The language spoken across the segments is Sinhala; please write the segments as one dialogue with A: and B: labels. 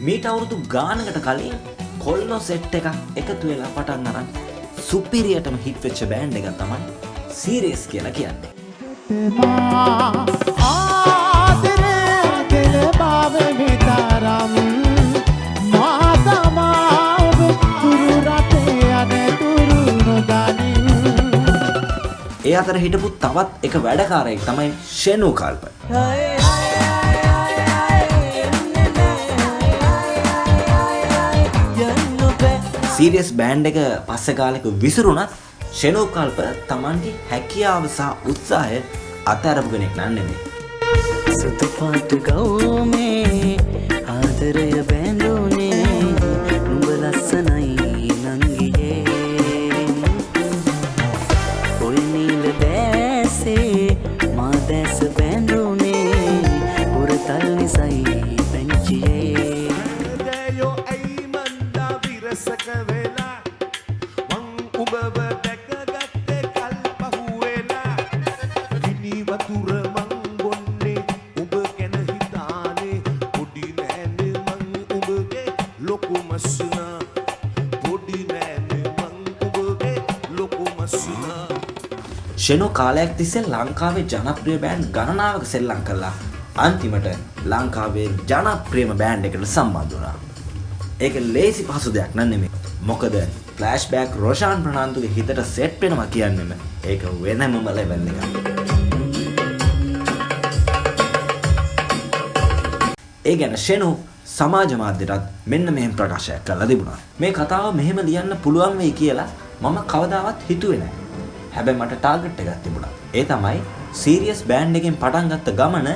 A: මීට අවුරුදු ගානකට කලින් කොල්ලෝ සෙට් එකක් එකතු වෙලා පටන් අරන් සුපිරියටම හිට් වෙච්ච බෑන්ඩ් එක තමයි සීරියස් කියලා කියන්නේ. ඒ අතර හිටපු තවත් එක වැඩකාරයෙක් තමයි ෂෙනු කල්ප. සීරියස් බෑන්ඩ් එක පස්සේ කාලෙක විසිරුණත් ෂෙනු කල්ප තමන්ගේ හැකියාව සහ උත්සාහය අත්හැරපු කෙනෙක් නෙමෙයි.
B: සුදු පාට ගවුමේ ආදරය බැඳුනේ නුඹ ලස්සනයි නංගියේ ඔය නිල දැසේ මා දැස බැඳුනේ උරතල් නිසයි පැංචියේ
C: දයෝ ඇයි මන්දා විරසක වෙලා මං උඹව දැකගත්තේ කල්පහුවෙලා ගිනි වතුර මං බොන්නේ උඹ ගැන හිතානේ පොඩි නෑනේ මං උඹගේ ලොකු මස්නා පොඩි නෑනේ මං උඹගේ ලොකු මස්නා.
A: ෂෙනු කාලයක් තිස්සේ ලංකාවේ ජනප්‍රිය බෑන්ඩ් ගණනාවක සෙල්ලම් කළා. අන්තිමට ලංකාවේ ජනප්‍රියම බෑන්ඩ් එකට සම්බන්ධ වුණා. ඒක ලේසි පහසු දෙයක් නෙමෙයි. මොකද ෆ්ලෑෂ්බෑක් රොෂාන් ප්‍රනාන්දුගේ හිතට සෙට් වෙනවා කියන්නේම ඒක වෙනමම ලෙවල් එකක්. ඒ ගැන ෂෙනු සමාජ මාධ්‍යයටත් මෙන්න මෙහෙම ප්‍රකාශයක් කළා තිබුණා. මේ කතාව මෙහෙම ලියන්න පුළුවන් වෙයි කියලා මම කවදාවත් හිතුවේ නැහැ. හැබැයි මට ටාගට් එකක් තිබුණා. ඒ තමයි සීරියස් බෑන්ඩ් එකෙන් පටන් ගත්ත ගමන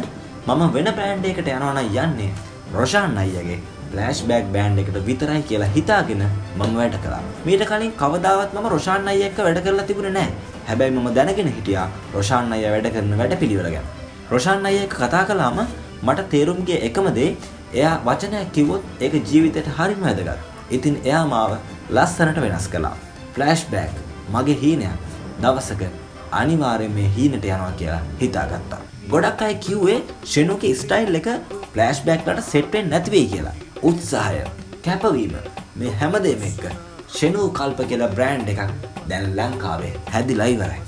A: මම වෙන බෑන්ඩ් එකකට යනවා නම් යන්නේ රොෂාන් අයියාගේ ෆ්ලෑෂ්බෑක් බෑන්ඩ් එකට විතරයි කියලා හිතාගෙන මම වැඩ කළා. මීට කලින් කවදාවත් මම රොෂාන් අයියා එක්ක වැඩ කරලා තිබුණේ නැහැ. හැබැයි මම දැනගෙන හිටියා රොෂාන් අයියා වැඩ කරන වැඩපිළිවෙල ගැන. රොෂාන් අයියා එක්ක කතා කළාම මට තේරුම් ගිය එකම දේ එයා වචනයක් කිව්වොත් ඒක ජීවිතේට හරිම වැදගත්. ඉතින් එයා මාව ලස්සනට වෙනස් කළා. ෆ්ලෑෂ්බෑක් මගේ හීනයක්. දවසක අනිවාර්යයෙන් මේ හීනට යනවා කියලා හිතාගත්තා. ගොඩක් අය කිව්වේ ෂෙනුගේ ස්ටයිල් එක ෆ්ලෑෂ්බෑක් වලට සෙට් වෙන්නේ නැති වෙයි කියලා. උත්සාහය, කැපවීම මේ හැමදේම එක්ක ෂෙනු කල්ප කියලා බ්‍රෑන්ඩ් එකක් දැන් ලංකාවේ හැදිලා ඉවරයි.